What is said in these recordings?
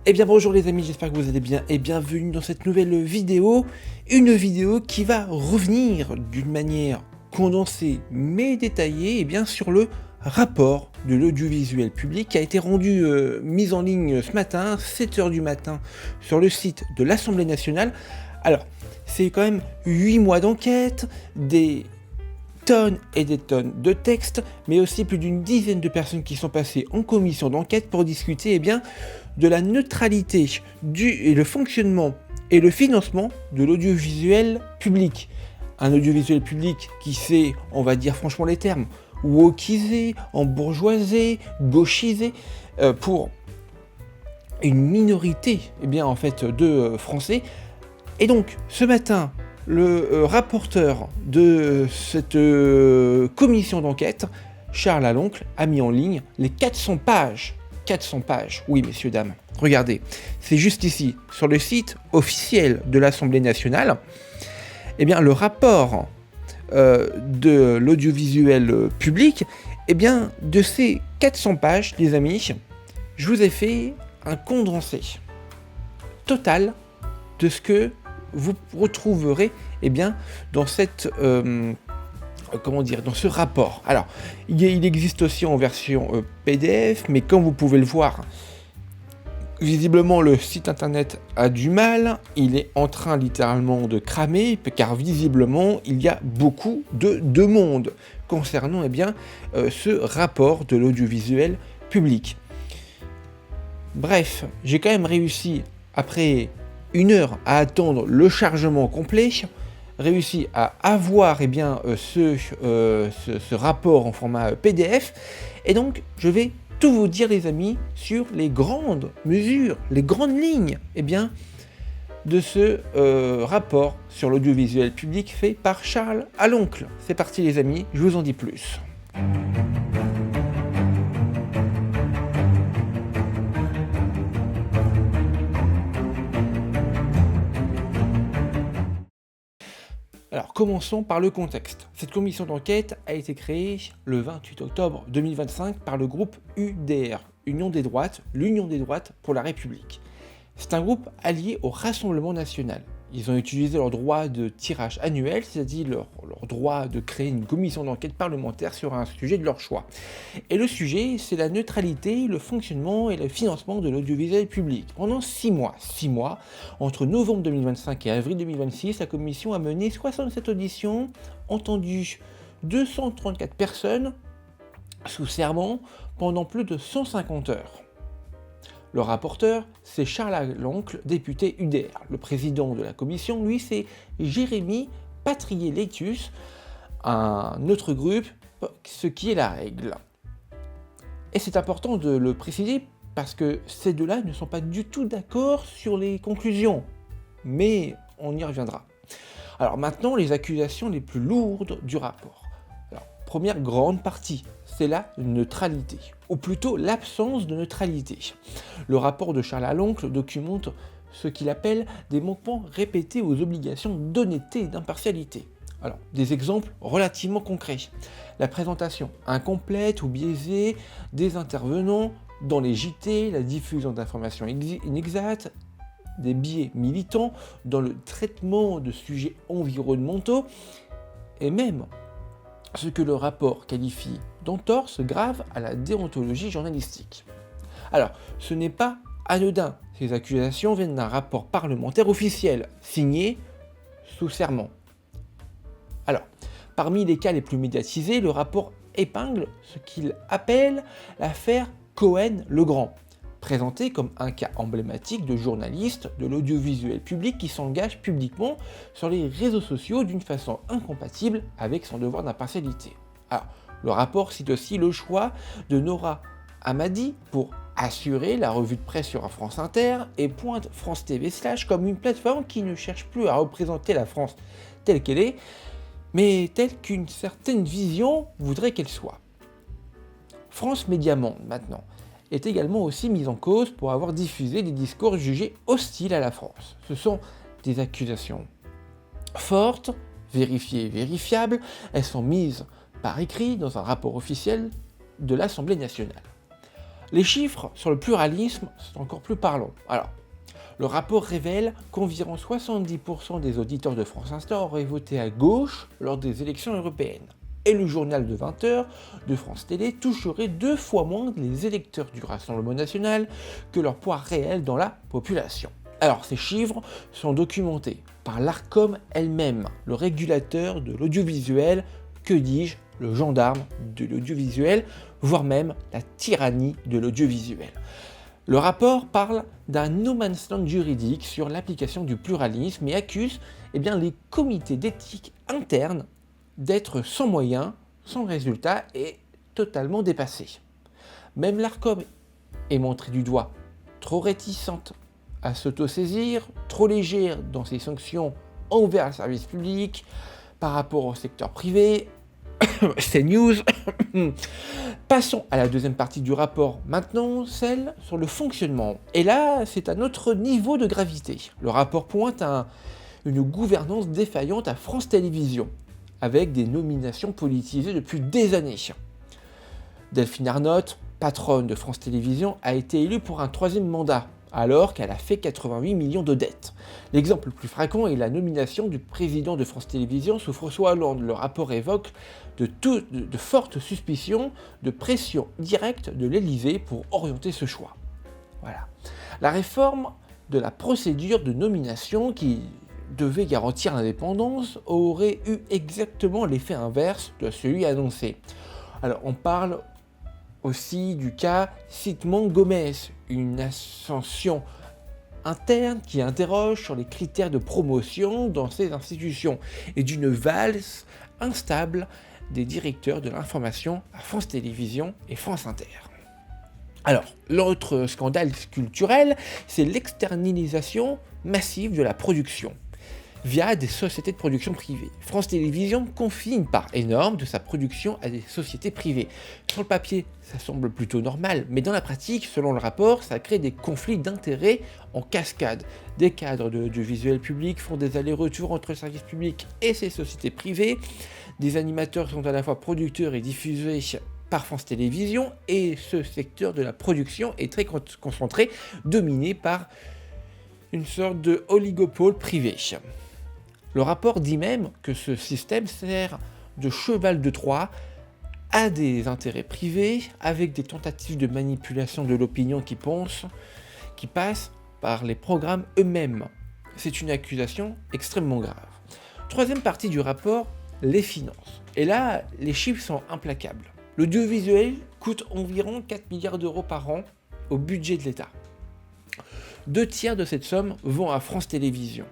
Eh bien bonjour les amis, j'espère que vous allez bien et bienvenue dans cette nouvelle vidéo. Une vidéo qui va revenir d'une manière condensée mais détaillée sur le rapport de l'audiovisuel public qui a été rendu mis en ligne ce matin, 7h du matin, sur le site de l'Assemblée nationale. Alors, c'est quand même 8 mois d'enquête, des tonnes et des tonnes de textes, mais aussi plus d'une dizaine de personnes qui sont passées en commission d'enquête pour discuter de la neutralité et le fonctionnement et le financement de l'audiovisuel public. Un audiovisuel public qui s'est, on va dire franchement les termes, wokisé, embourgeoisé, gauchisé, pour une minorité de Français. Et donc, ce matin, le rapporteur de cette commission d'enquête, Charles Aloncle, a mis en ligne les 400 pages, oui messieurs, dames, regardez, c'est juste ici, sur le site officiel de l'Assemblée nationale, le rapport de l'audiovisuel public, de ces 400 pages, les amis, je vous ai fait un condensé total de ce que vous retrouverez dans cette dans ce rapport. Alors, il existe aussi en version PDF, mais comme vous pouvez le voir, visiblement le site internet a du mal, il est en train littéralement de cramer, car visiblement il y a beaucoup de demandes concernant ce rapport de l'audiovisuel public. Bref, j'ai quand même réussi, après 1 heure à attendre le chargement complet, réussi à avoir ce rapport en format PDF, et donc je vais tout vous dire les amis sur les grandes mesures, les grandes lignes de ce rapport sur l'audiovisuel public fait par Charles Aloncle. C'est parti les amis, je vous en dis plus. Alors, commençons par le contexte. Cette commission d'enquête a été créée le 28 octobre 2025 par le groupe UDR, Union des droites, l'Union des droites pour la République. C'est un groupe allié au Rassemblement national. Ils ont utilisé leur droit de tirage annuel, c'est-à-dire leur droit de créer une commission d'enquête parlementaire sur un sujet de leur choix. Et le sujet, c'est la neutralité, le fonctionnement et le financement de l'audiovisuel public. Pendant 6 mois, entre novembre 2025 et avril 2026, la commission a mené 67 auditions, entendu 234 personnes sous serment pendant plus de 150 heures. Le rapporteur, c'est Charles Aloncle, député UDR. Le président de la commission, lui, c'est Jérémy Patrier-Lectus, un autre groupe, ce qui est la règle. Et c'est important de le préciser parce que ces deux-là ne sont pas du tout d'accord sur les conclusions. Mais on y reviendra. Alors maintenant, les accusations les plus lourdes du rapport. Alors, première grande partie, c'est la neutralité, ou plutôt l'absence de neutralité. Le rapport de Charles Aloncle documente ce qu'il appelle des manquements répétés aux obligations d'honnêteté et d'impartialité. Alors, des exemples relativement concrets. La présentation incomplète ou biaisée des intervenants dans les JT, la diffusion d'informations inexactes, des biais militants dans le traitement de sujets environnementaux, et même ce que le rapport qualifie d'entorse grave à la déontologie journalistique. Alors, ce n'est pas anodin. Ces accusations viennent d'un rapport parlementaire officiel, signé sous serment. Alors, parmi les cas les plus médiatisés, le rapport épingle ce qu'il appelle l'affaire Cohen-Legrand, présenté comme un cas emblématique de journalistes de l'audiovisuel public qui s'engage publiquement sur les réseaux sociaux d'une façon incompatible avec son devoir d'impartialité. Alors, le rapport cite aussi le choix de Nora Hamadi pour assurer la revue de presse sur France Inter et pointe France TV Slash comme une plateforme qui ne cherche plus à représenter la France telle qu'elle est, mais telle qu'une certaine vision voudrait qu'elle soit. France Média Monde, maintenant, est également aussi mise en cause pour avoir diffusé des discours jugés hostiles à la France. Ce sont des accusations fortes, vérifiées et vérifiables, elles sont mises par écrit dans un rapport officiel de l'Assemblée nationale. Les chiffres sur le pluralisme sont encore plus parlants. Alors, le rapport révèle qu'environ 70% des auditeurs de France Inter auraient voté à gauche lors des élections européennes. Et le journal de 20h de France Télé toucherait 2 fois moins les électeurs du Rassemblement national que leur poids réel dans la population. Alors ces chiffres sont documentés par l'Arcom elle-même, le régulateur de l'audiovisuel, que dis-je, le gendarme de l'audiovisuel, voire même la tyrannie de l'audiovisuel. Le rapport parle d'un no man's land juridique sur l'application du pluralisme et accuse les comités d'éthique internes d'être sans moyens, sans résultat et totalement dépassés. Même l'Arcom est montrée du doigt, trop réticente à s'autosaisir, trop légère dans ses sanctions envers le service public par rapport au secteur privé. C'est news. Passons à la deuxième partie du rapport maintenant, celle sur le fonctionnement. Et là, c'est un autre niveau de gravité. Le rapport pointe à une gouvernance défaillante à France Télévisions, avec des nominations politisées depuis des années. Delphine Arnault, patronne de France Télévisions, a été élue pour un 3e mandat, alors qu'elle a fait 88 millions de dettes. L'exemple le plus fréquent est la nomination du président de France Télévisions sous François Hollande. Le rapport évoque de fortes suspicions de pression directe de l'Élysée pour orienter ce choix. Voilà. La réforme de la procédure de nomination qui devait garantir l'indépendance aurait eu exactement l'effet inverse de celui annoncé. Alors on parle aussi du cas Sitman-Gomez, une ascension interne qui interroge sur les critères de promotion dans ces institutions et d'une valse instable des directeurs de l'information à France Télévisions et France Inter. Alors, l'autre scandale culturel, c'est l'externalisation massive de la production via des sociétés de production privées. France Télévisions confie une part énorme de sa production à des sociétés privées. Sur le papier, ça semble plutôt normal, mais dans la pratique, selon le rapport, ça crée des conflits d'intérêts en cascade. Des cadres de l'audiovisuel public font des allers-retours entre le service public et ces sociétés privées. Des animateurs sont à la fois producteurs et diffusés par France Télévisions, et ce secteur de la production est très concentré, dominé par une sorte de oligopole privé. Le rapport dit même que ce système sert de cheval de Troie à des intérêts privés, avec des tentatives de manipulation de l'opinion qui passent par les programmes eux-mêmes. C'est une accusation extrêmement grave. Troisième partie du rapport, les finances. Et là, les chiffres sont implacables. L'audiovisuel coûte environ 4 milliards d'euros par an au budget de l'État. 2/3 de cette somme vont à France Télévisions.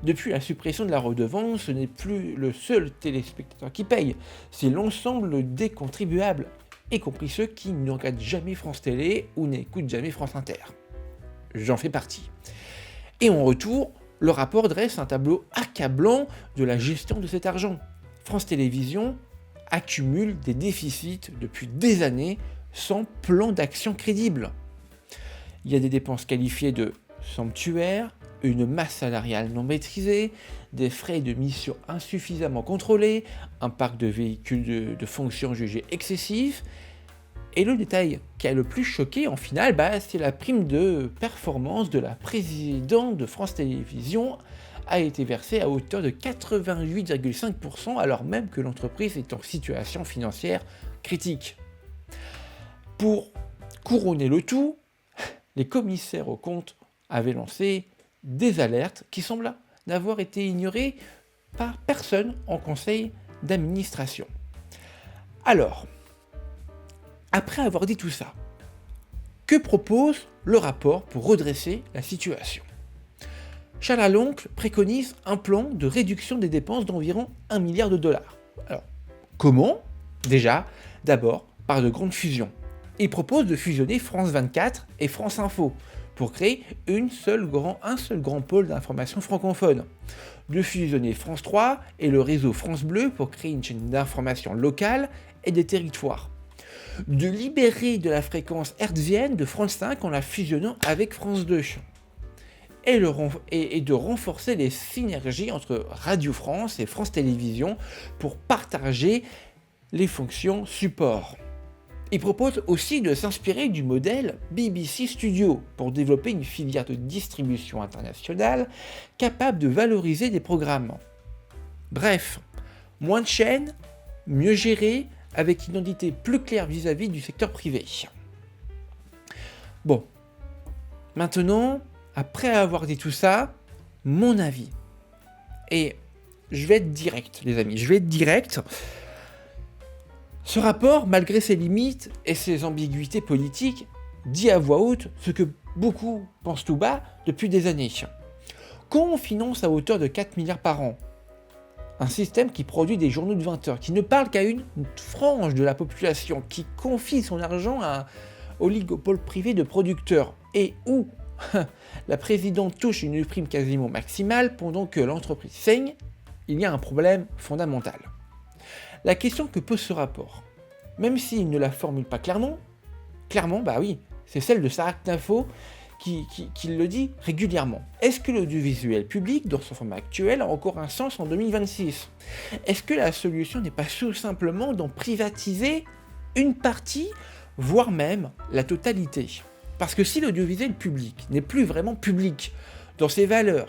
Depuis la suppression de la redevance, ce n'est plus le seul téléspectateur qui paye, c'est l'ensemble des contribuables, y compris ceux qui ne regardent jamais France Télé ou n'écoutent jamais France Inter. J'en fais partie. Et en retour, le rapport dresse un tableau accablant de la gestion de cet argent. France Télévisions accumule des déficits depuis des années sans plan d'action crédible. Il y a des dépenses qualifiées de somptuaires, une masse salariale non maîtrisée, des frais de mission insuffisamment contrôlés, un parc de véhicules de fonction jugé excessif. Et le détail qui a le plus choqué en finale, c'est la prime de performance de la présidente de France Télévisions a été versée à hauteur de 88,5% alors même que l'entreprise est en situation financière critique. Pour couronner le tout, les commissaires aux comptes avaient lancé des alertes qui semblent n'avoir été ignorées par personne en conseil d'administration. Alors, après avoir dit tout ça, que propose le rapport pour redresser la situation ? Charles Aloncle préconise un plan de réduction des dépenses d'environ 1 milliard de dollars. Alors, comment ? Déjà, d'abord, par de grandes fusions. Il propose de fusionner France 24 et France Info pour créer un seul grand pôle d'information francophone. De fusionner France 3 et le réseau France Bleu pour créer une chaîne d'information locale et des territoires. De libérer de la fréquence hertzienne de France 5 en la fusionnant avec France 2. Et de renforcer les synergies entre Radio France et France Télévisions pour partager les fonctions support. Il propose aussi de s'inspirer du modèle BBC Studio pour développer une filière de distribution internationale capable de valoriser des programmes. Bref, moins de chaînes, mieux géré, avec une identité plus claire vis-à-vis du secteur privé. Bon, maintenant, après avoir dit tout ça, mon avis. Et je vais être direct, les amis, je vais être direct. Ce rapport, malgré ses limites et ses ambiguïtés politiques, dit à voix haute ce que beaucoup pensent tout bas depuis des années. Quand on finance à hauteur de 4 milliards par an, un système qui produit des journaux de 20 heures, qui ne parle qu'à une frange de la population, qui confie son argent à un oligopole privé de producteurs, et où la présidente touche une prime quasiment maximale pendant que l'entreprise saigne, il y a un problème fondamental. La question que pose ce rapport, même s'il ne la formule pas clairement, bah oui, c'est celle de Sarac Info qui le dit régulièrement. Est-ce que l'audiovisuel public, dans son format actuel, a encore un sens en 2026 ? Est-ce que la solution n'est pas tout simplement d'en privatiser une partie, voire même la totalité ? Parce que si l'audiovisuel public n'est plus vraiment public dans ses valeurs,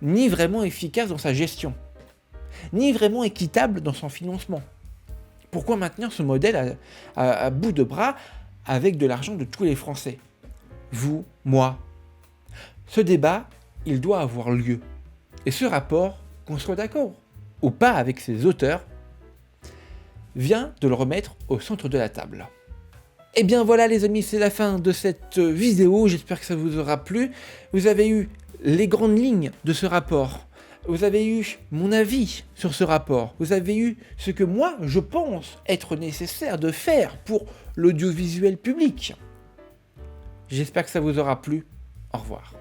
ni vraiment efficace dans sa gestion, ni vraiment équitable dans son financement, pourquoi maintenir ce modèle à bout de bras avec de l'argent de tous les Français ? Vous, moi. Ce débat, il doit avoir lieu. Et ce rapport, qu'on soit d'accord ou pas avec ses auteurs, vient de le remettre au centre de la table. Et bien voilà les amis, c'est la fin de cette vidéo, j'espère que ça vous aura plu. Vous avez eu les grandes lignes de ce rapport, vous avez eu mon avis sur ce rapport, vous avez eu ce que moi je pense être nécessaire de faire pour l'audiovisuel public. J'espère que ça vous aura plu. Au revoir.